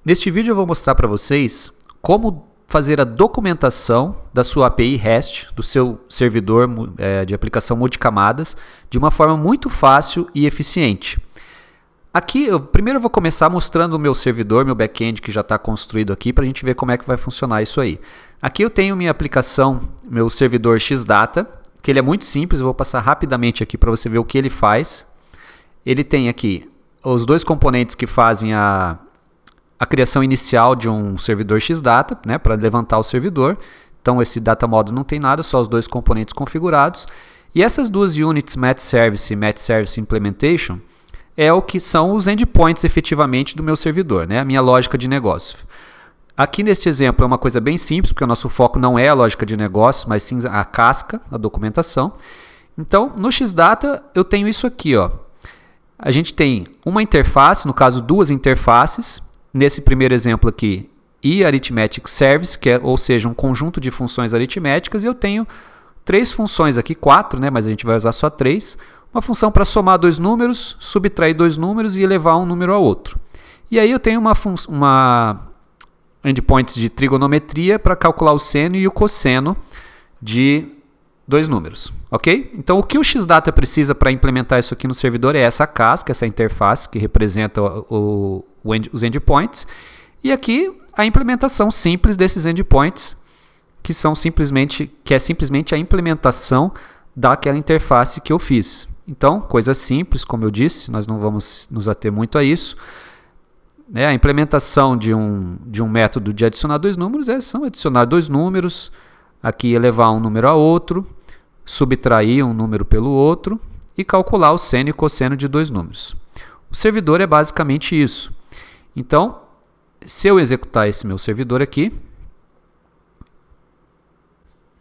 Neste vídeo eu vou mostrar para vocês como fazer a documentação da sua API REST, do seu servidor de aplicação multicamadas, de uma forma muito fácil e eficiente. Aqui, primeiro eu vou começar mostrando o meu servidor, meu back-end que já está construído aqui, para a gente ver como é que vai funcionar isso aí. Aqui eu tenho minha aplicação, meu servidor Xdata, que ele é muito simples, eu vou passar rapidamente aqui para você ver o que ele faz. Ele tem aqui os dois componentes que fazem a criação inicial de um servidor Xdata, né, para levantar o servidor. Então esse data model não tem nada, só os dois componentes configurados. E essas duas units, Met Service e Met Service Implementation, é o que são os endpoints efetivamente do meu servidor, né, a minha lógica de negócio. Aqui neste exemplo é uma coisa bem simples, porque o nosso foco não é a lógica de negócio, mas sim a casca, a documentação. Então no Xdata eu tenho isso aqui, ó. A gente tem uma interface, no caso duas interfaces. Nesse primeiro exemplo aqui, Arithmetic Service, ou seja, um conjunto de funções aritméticas, e eu tenho três funções aqui, quatro, né, mas a gente vai usar só três. Uma função para somar dois números, subtrair dois números e elevar um número ao outro. E aí eu tenho uma endpoints de trigonometria para calcular o seno e o cosseno de dois números, ok? Então o que o Xdata precisa para implementar isso aqui no servidor é essa casca, essa interface que representa os endpoints, e aqui a implementação simples desses endpoints, que é simplesmente a implementação daquela interface que eu fiz. Então, coisa simples, como eu disse, nós não vamos nos ater muito a isso. A implementação de um método de adicionar dois números são adicionar dois números, aqui elevar um número a outro, subtrair um número pelo outro e calcular o seno e cosseno de dois números. O servidor é basicamente isso. Então, se eu executar esse meu servidor aqui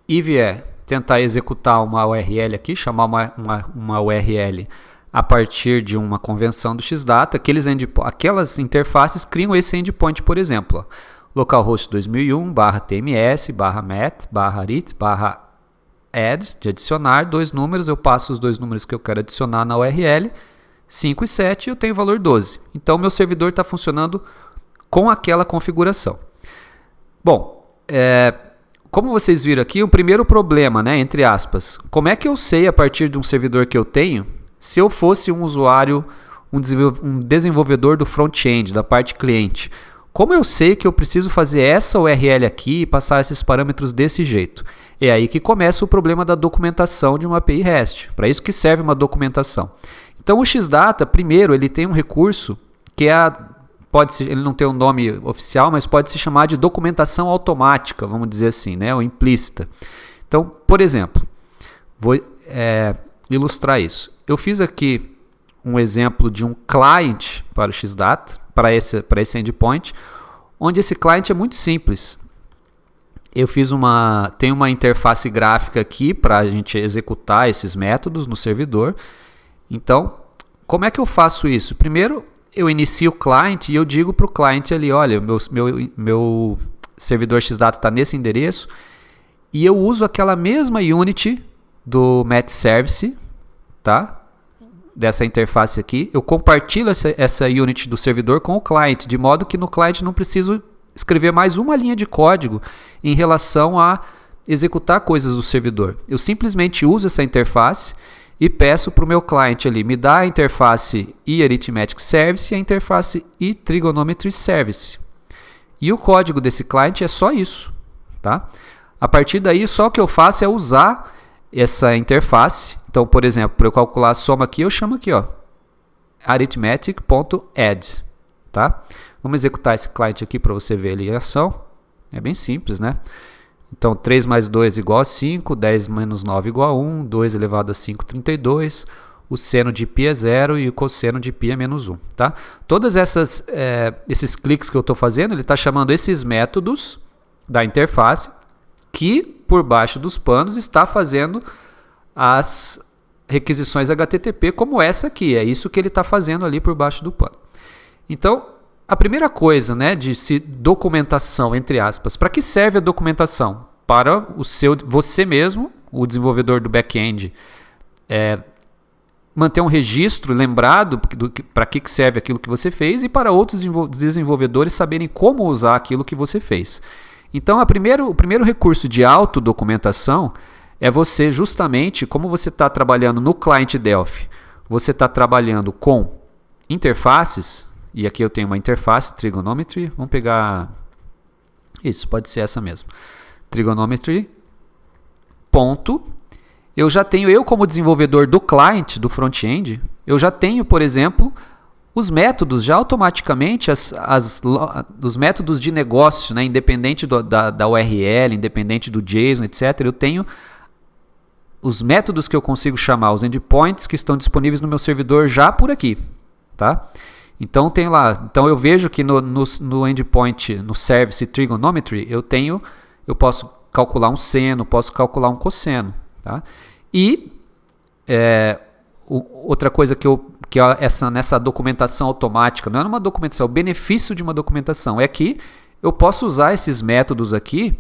e vier tentar executar uma URL aqui, chamar uma URL a partir de uma convenção do Xdata, aquelas interfaces criam esse endpoint, por exemplo, localhost 2001 /tms /met /arit /add, de adicionar dois números, eu passo os dois números que eu quero adicionar na URL, 5 e 7, e eu tenho o valor 12. Então, meu servidor está funcionando com aquela configuração. Bom, como vocês viram aqui, o primeiro problema, né, entre aspas, como é que eu sei a partir de um servidor que eu tenho, se eu fosse um usuário, um desenvolvedor do front-end, da parte cliente, como eu sei que eu preciso fazer essa URL aqui e passar esses parâmetros desse jeito? É aí que começa o problema da documentação de uma API REST. Para isso que serve uma documentação. Então o Xdata, primeiro, ele tem um recurso que ele não tem um nome oficial, mas pode se chamar de documentação automática, vamos dizer assim, né, ou implícita. Então, por exemplo, vou ilustrar isso. Eu fiz aqui um exemplo de um client para o Xdata, para esse endpoint, onde esse client é muito simples. Eu tenho uma interface gráfica aqui para a gente executar esses métodos no servidor. Então, como é que eu faço isso? Primeiro, eu inicio o client e eu digo para o client ali, olha, meu servidor Xdata está nesse endereço, e eu uso aquela mesma unit do Met Service, tá? Dessa interface aqui, eu compartilho essa unit do servidor com o client, de modo que no client não preciso escrever mais uma linha de código em relação a executar coisas do servidor. Eu simplesmente uso essa interface e peço para o meu client ali, me dá a interface Arithmetic Service e a interface Trigonometry Service. E o código desse client é só isso, tá? A partir daí, só o que eu faço é usar essa interface. Então, por exemplo, para eu calcular a soma aqui, eu chamo aqui, ó, arithmetic.add, tá? Vamos executar esse client aqui para você ver ele em ação. É bem simples, né? Então, 3 mais 2 igual a 5, 10 menos 9 igual a 1, 2 elevado a 5, 32, o seno de π é 0 e o cosseno de π é menos 1, tá? Todos esses cliques que eu estou fazendo, ele está chamando esses métodos da interface que, por baixo dos panos, está fazendo as requisições HTTP como essa aqui. É isso que ele está fazendo ali por baixo do pano. Então, a primeira coisa, né, de documentação, entre aspas, para que serve a documentação? Para você mesmo, o desenvolvedor do back-end, manter um registro lembrado para que serve aquilo que você fez e para outros desenvolvedores saberem como usar aquilo que você fez. Então, o primeiro recurso de autodocumentação é você justamente, como você está trabalhando no cliente Delphi, você está trabalhando com interfaces, e aqui eu tenho uma interface, Trigonometry, vamos pegar, isso, pode ser essa mesmo, Trigonometry, ponto. Eu como desenvolvedor do client, do front-end, eu já tenho, por exemplo, os métodos, já automaticamente, os métodos de negócio, né, independente da URL, independente do JSON, etc. Eu tenho os métodos que eu consigo chamar, os endpoints que estão disponíveis no meu servidor já por aqui. Tá? Então, tem lá, então eu vejo que no endpoint, no service Trigonometry, eu posso calcular um seno, posso calcular um cosseno. Tá? E outra coisa nessa documentação automática, não é uma documentação, o benefício de uma documentação é que eu posso usar esses métodos aqui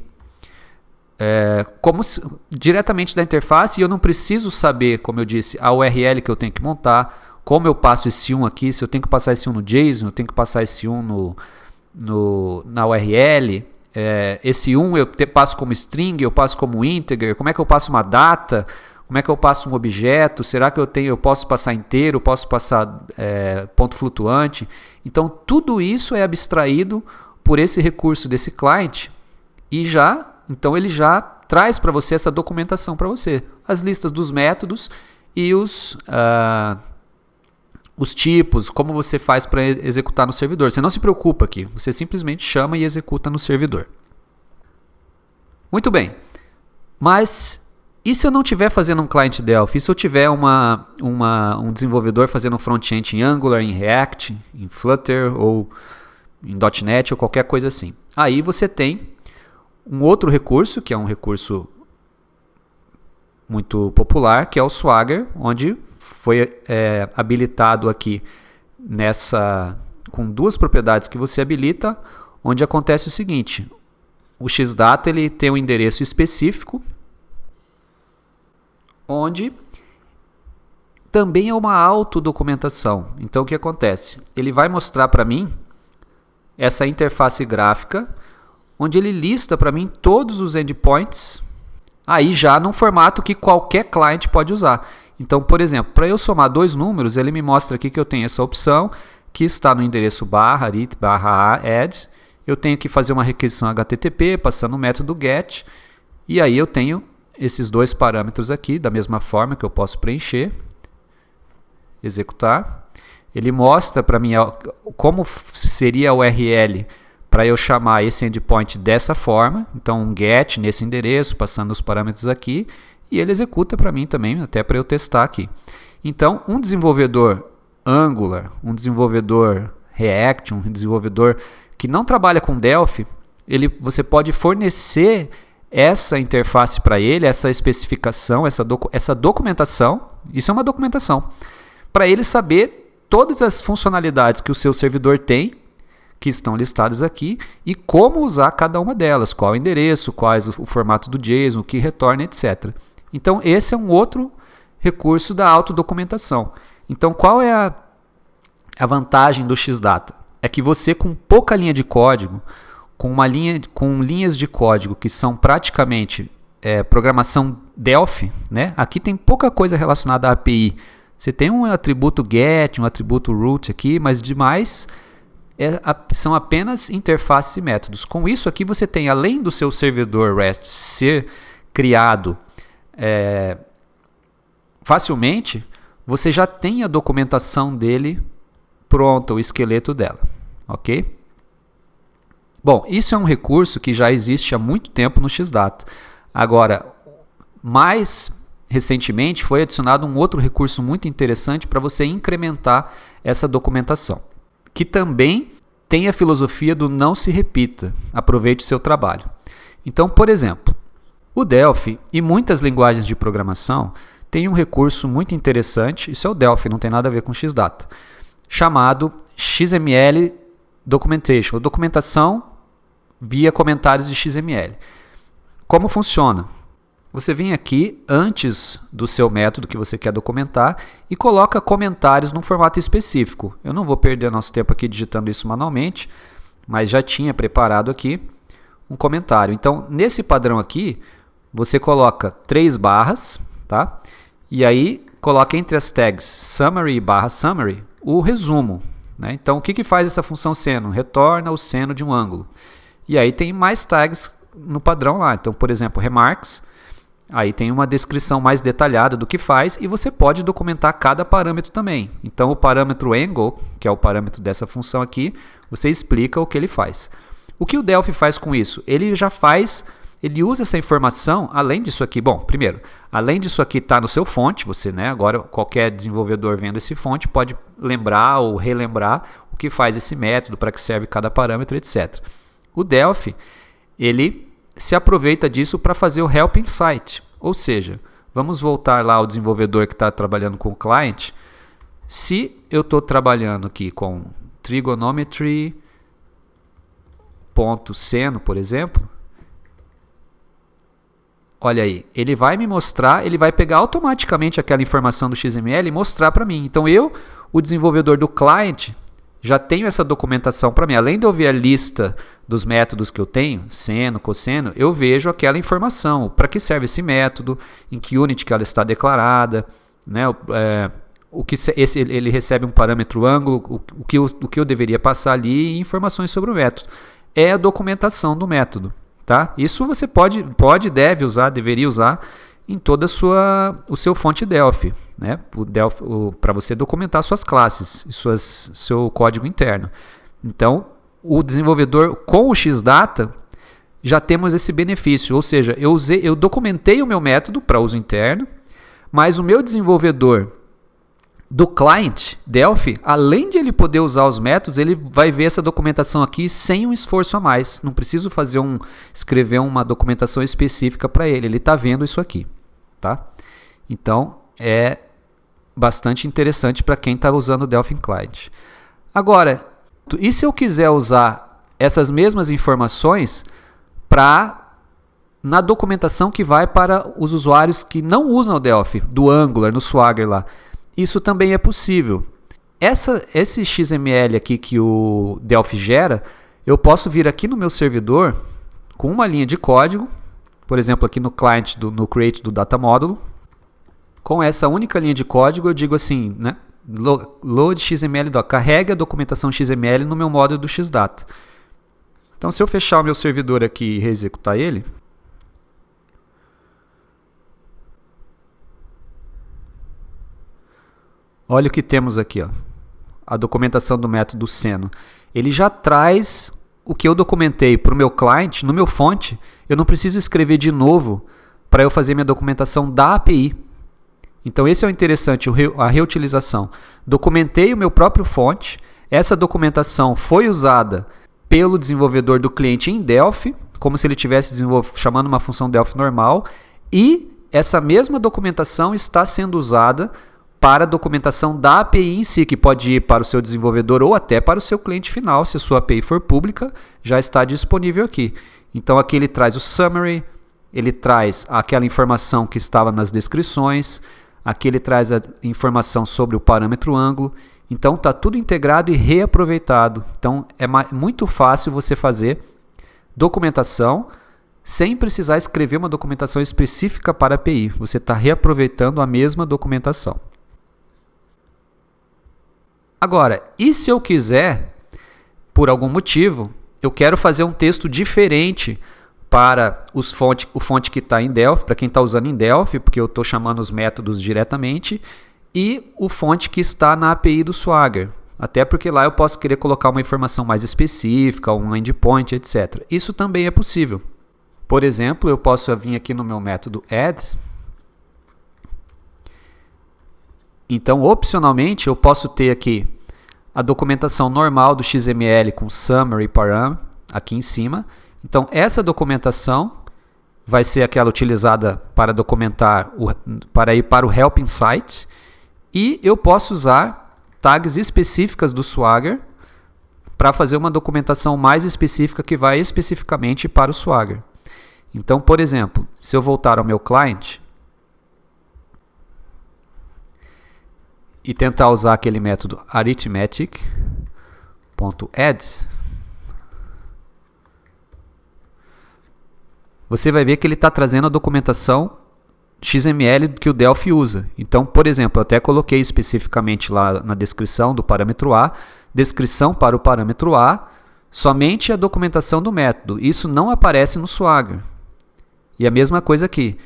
diretamente da interface e eu não preciso saber, como eu disse, a URL que eu tenho que montar, como eu passo esse 1 aqui, se eu tenho que passar esse 1 no JSON, eu tenho que passar esse 1 na URL. Esse 1 eu passo como string, eu passo como integer, como é que eu passo uma data, como é que eu passo um objeto, será que eu posso passar inteiro, posso passar ponto flutuante. Então tudo isso é abstraído por esse recurso desse client e então ele já traz para você essa documentação para você, as listas dos métodos e os tipos, como você faz para executar no servidor. Você não se preocupa aqui, você simplesmente chama e executa no servidor. Muito bem, mas e se eu não estiver fazendo um client Delphi? E se eu tiver um desenvolvedor fazendo um front-end em Angular, em React, em Flutter ou em .NET ou qualquer coisa assim? Aí você tem um outro recurso, que é um recurso muito popular, que é o Swagger, onde foi habilitado aqui com duas propriedades que você habilita, onde acontece o seguinte: o Xdata ele tem um endereço específico, onde também é uma autodocumentação. Então o que acontece? Ele vai mostrar para mim essa interface gráfica, onde ele lista para mim todos os endpoints, aí já num formato que qualquer cliente pode usar. Então, por exemplo, para eu somar dois números, ele me mostra aqui que eu tenho essa opção, que está no endereço /add. Eu tenho que fazer uma requisição HTTP, passando o método GET, e aí eu tenho esses dois parâmetros aqui, da mesma forma que eu posso preencher, executar. Ele mostra para mim como seria a URL para eu chamar esse endpoint dessa forma. Então, um GET nesse endereço, passando os parâmetros aqui, e ele executa para mim também, até para eu testar aqui. Então, um desenvolvedor Angular, um desenvolvedor React, um desenvolvedor que não trabalha com Delphi, você pode fornecer essa interface para ele, essa especificação, essa documentação, isso é uma documentação, para ele saber todas as funcionalidades que o seu servidor tem, que estão listadas aqui, e como usar cada uma delas, qual o endereço, quais o formato do JSON, o que retorna, etc. Então, esse é um outro recurso da autodocumentação. Então, qual é a vantagem do Xdata? É que você, com pouca linha de código, com linhas de código que são praticamente programação Delphi, né? Aqui tem pouca coisa relacionada à API. Você tem um atributo GET, um atributo root aqui, mas demais são apenas interfaces e métodos. Com isso aqui você tem, além do seu servidor REST ser criado facilmente, você já tem a documentação dele pronta, o esqueleto dela, ok? Bom, isso é um recurso que já existe há muito tempo no Xdata. Agora, mais recentemente foi adicionado um outro recurso muito interessante para você incrementar essa documentação, que também tem a filosofia do não se repita, aproveite seu trabalho. Então, por exemplo, o Delphi e muitas linguagens de programação têm um recurso muito interessante, isso é o Delphi, não tem nada a ver com Xdata, chamado XML Documentation, ou documentação via comentários de XML. Como funciona? você vem aqui antes do seu método que você quer documentar e coloca comentários num formato específico. Eu não vou perder nosso tempo aqui digitando isso manualmente, mas já tinha preparado aqui um comentário. Então, nesse padrão aqui, você coloca 3 barras, tá? E aí coloca entre as tags summary e /summary o resumo, né? Então, o que faz essa função seno? Retorna o seno de um ângulo. E aí tem mais tags no padrão lá. Então, por exemplo, remarks. Aí tem uma descrição mais detalhada do que faz e você pode documentar cada parâmetro também. Então o parâmetro angle, que é o parâmetro dessa função aqui, você explica o que ele faz. O que o Delphi faz com isso? Ele usa essa informação, além disso aqui, bom, primeiro, além disso aqui está no seu fonte, você, né, agora qualquer desenvolvedor vendo esse fonte pode lembrar ou relembrar o que faz esse método, para que serve cada parâmetro, etc. O Delphi, ele se aproveita disso para fazer o Help Insight, ou seja, vamos voltar lá ao desenvolvedor que está trabalhando com o client. Se eu estou trabalhando aqui com trigonometry.seno, por exemplo, olha aí, ele vai me mostrar, ele vai pegar automaticamente aquela informação do XML e mostrar para mim. Então eu, o desenvolvedor do client, já tenho essa documentação para mim. Além de eu ver a lista dos métodos que eu tenho, seno, cosseno, eu vejo aquela informação. Para que serve esse método, em que unit que ela está declarada, né? Ele recebe um parâmetro ângulo, o que eu deveria passar ali e informações sobre o método. É a documentação do método. Tá? Isso você deve usar, deveria usar em toda o seu fonte Delphi, né? Para você documentar suas classes, seu código interno. Então, o desenvolvedor com o Xdata já temos esse benefício, ou seja, eu documentei o meu método para uso interno, mas o meu desenvolvedor do client Delphi, além de ele poder usar os métodos, ele vai ver essa documentação aqui sem um esforço a mais. Não preciso escrever uma documentação específica para ele. Ele está vendo isso aqui, tá? Então é bastante interessante para quem está usando o Delphi Client. Agora, e se eu quiser usar essas mesmas informações na documentação que vai para os usuários que não usam o Delphi, do Angular, no Swagger lá? Isso também é possível. Esse XML aqui que o Delphi gera, eu posso vir aqui no meu servidor com uma linha de código, por exemplo, aqui no client, no create do data módulo. Com essa única linha de código, eu digo assim, né? Load XML, carrega a documentação XML no meu módulo do Xdata. Então, se eu fechar o meu servidor aqui e reexecutar ele, olha o que temos aqui, ó. A documentação do método seno. Ele já traz o que eu documentei para o meu client, no meu fonte. Eu não preciso escrever de novo para eu fazer minha documentação da API. Então esse é o interessante, a reutilização. Documentei o meu próprio fonte, essa documentação foi usada pelo desenvolvedor do cliente em Delphi, como se ele estivesse chamando uma função Delphi normal, e essa mesma documentação está sendo usada para a documentação da API em si, que pode ir para o seu desenvolvedor ou até para o seu cliente final. Se a sua API for pública, já está disponível aqui. Então aqui ele traz o summary, ele traz aquela informação que estava nas descrições, aqui ele traz a informação sobre o parâmetro ângulo. Então está tudo integrado e reaproveitado. Então é muito fácil você fazer documentação sem precisar escrever uma documentação específica para a API. Você está reaproveitando a mesma documentação. Agora, e se eu quiser, por algum motivo, eu quero fazer um texto diferente para o fonte que está em Delphi, para quem está usando em Delphi, porque eu estou chamando os métodos diretamente, e o fonte que está na API do Swagger. Até porque lá eu posso querer colocar uma informação mais específica, um endpoint, etc. Isso também é possível. Por exemplo, eu posso vir aqui no meu método add. Então, opcionalmente, eu posso ter aqui a documentação normal do XML com summary param aqui em cima. Então, essa documentação vai ser aquela utilizada para documentar, para ir para o Help Insight. E eu posso usar tags específicas do Swagger para fazer uma documentação mais específica que vai especificamente para o Swagger. Então, por exemplo, se eu voltar ao meu client e tentar usar aquele método arithmetic.add, você vai ver que ele está trazendo a documentação XML que o Delphi usa. Então, por exemplo, eu até coloquei especificamente lá na descrição do parâmetro A, descrição para o parâmetro A, somente a documentação do método. Isso não aparece no Swagger. E a mesma coisa aqui.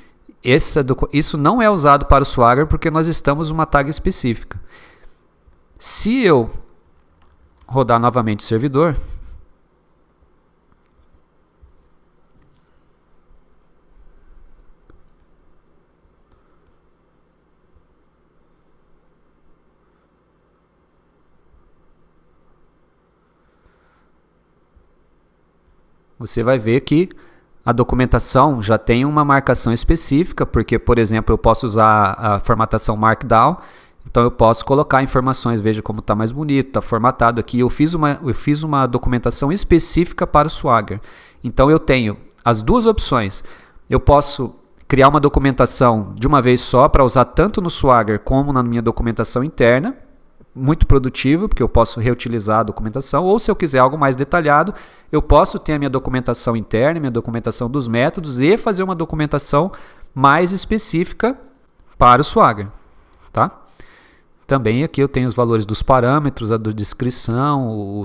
Isso não é usado para o Swagger porque nós estamos numa tag específica. Se eu rodar novamente o servidor, você vai ver que a documentação já tem uma marcação específica, porque, por exemplo, eu posso usar a formatação Markdown, então eu posso colocar informações, veja como está mais bonito, está formatado aqui. Eu fiz uma documentação específica para o Swagger. Então eu tenho as duas opções. Eu posso criar uma documentação de uma vez só para usar tanto no Swagger como na minha documentação interna. Muito produtivo, porque eu posso reutilizar a documentação, ou se eu quiser algo mais detalhado, eu posso ter a minha documentação interna, minha documentação dos métodos e fazer uma documentação mais específica para o Swagger, tá? Também aqui eu tenho os valores dos parâmetros, a da descrição,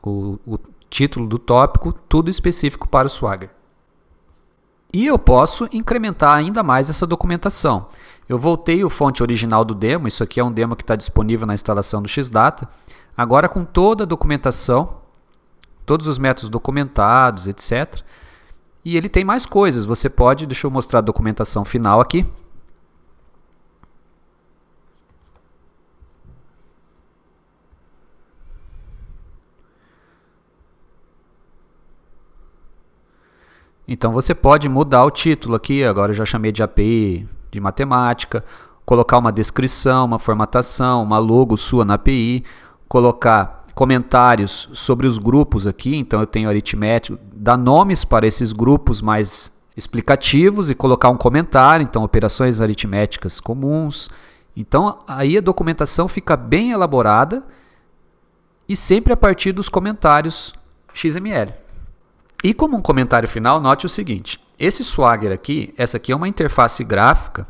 o título do tópico, tudo específico para o Swagger. E eu posso incrementar ainda mais essa documentação. Eu voltei o fonte original do demo, isso aqui é um demo que está disponível na instalação do Xdata, agora com toda a documentação, todos os métodos documentados, etc. E ele tem mais coisas, você pode, deixa eu mostrar a documentação final aqui. Então você pode mudar o título aqui, agora eu já chamei de API de matemática, colocar uma descrição, uma formatação, uma logo sua na API, colocar comentários sobre os grupos aqui, então eu tenho aritmético, dar nomes para esses grupos mais explicativos e colocar um comentário, então operações aritméticas comuns. Então aí a documentação fica bem elaborada e sempre a partir dos comentários XML. E como um comentário final, note o seguinte, esse Swagger aqui, essa aqui é uma interface gráfica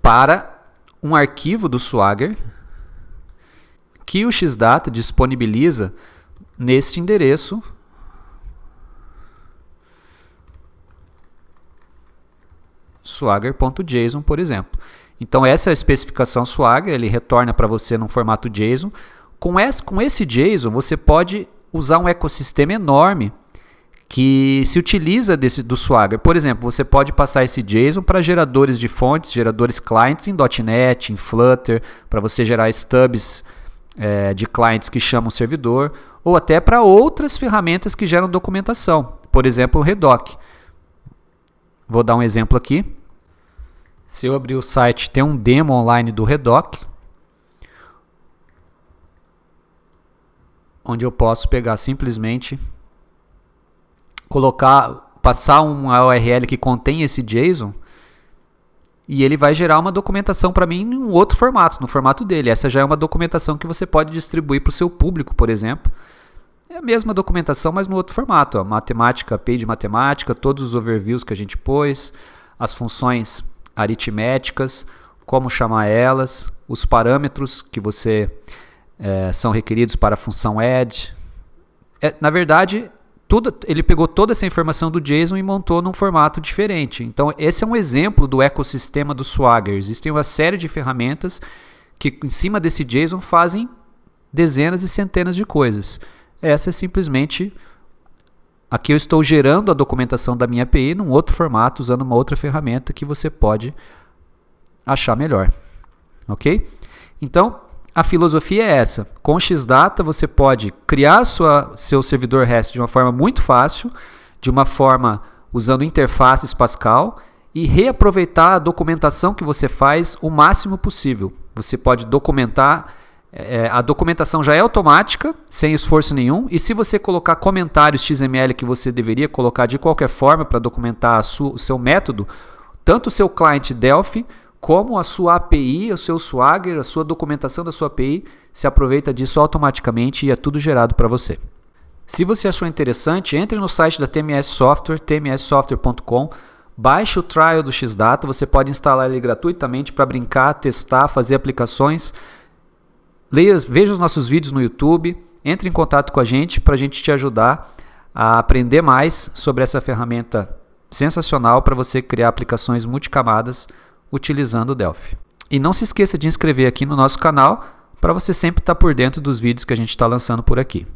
para um arquivo do Swagger que o Xdata disponibiliza nesse endereço swagger.json, por exemplo. Então essa é a especificação Swagger, ele retorna para você num formato JSON. Com esse JSON você pode usar um ecossistema enorme que se utiliza do Swagger. Por exemplo, você pode passar esse JSON para geradores de fontes, geradores clients em .NET, em Flutter, para você gerar stubs de clients que chamam o servidor, ou até para outras ferramentas que geram documentação, por exemplo, o Redoc. Vou dar um exemplo aqui. Se eu abrir o site, tem um demo online do Redoc, onde eu posso pegar simplesmente passar uma URL que contém esse JSON e ele vai gerar uma documentação para mim em um outro formato, no formato dele. Essa já é uma documentação que você pode distribuir para o seu público, por exemplo. É a mesma documentação, mas no outro formato. Matemática, API de matemática, todos os overviews que a gente pôs, as funções aritméticas, como chamar elas, os parâmetros que são requeridos para a função add. Na verdade, ele pegou toda essa informação do JSON e montou num formato diferente. Então, esse é um exemplo do ecossistema do Swagger. Existem uma série de ferramentas que, em cima desse JSON, fazem dezenas e centenas de coisas. Essa é simplesmente... Aqui eu estou gerando a documentação da minha API num outro formato, usando uma outra ferramenta que você pode achar melhor. Ok? Então, a filosofia é essa. Com o Xdata você pode criar seu servidor REST de uma forma muito fácil, de uma forma usando interfaces Pascal e reaproveitar a documentação que você faz o máximo possível. Você pode documentar A documentação já é automática, sem esforço nenhum, e se você colocar comentários XML que você deveria colocar de qualquer forma para documentar o seu método, tanto o seu client Delphi, como a sua API, o seu Swagger, a sua documentação da sua API, se aproveita disso automaticamente e é tudo gerado para você. Se você achou interessante, entre no site da TMS Software, tmssoftware.com, baixe o trial do Xdata, você pode instalar ele gratuitamente para brincar, testar, fazer aplicações. Veja os nossos vídeos no YouTube, entre em contato com a gente para a gente te ajudar a aprender mais sobre essa ferramenta sensacional para você criar aplicações multicamadas utilizando o Delphi. E não se esqueça de inscrever aqui no nosso canal para você sempre estar por dentro dos vídeos que a gente está lançando por aqui.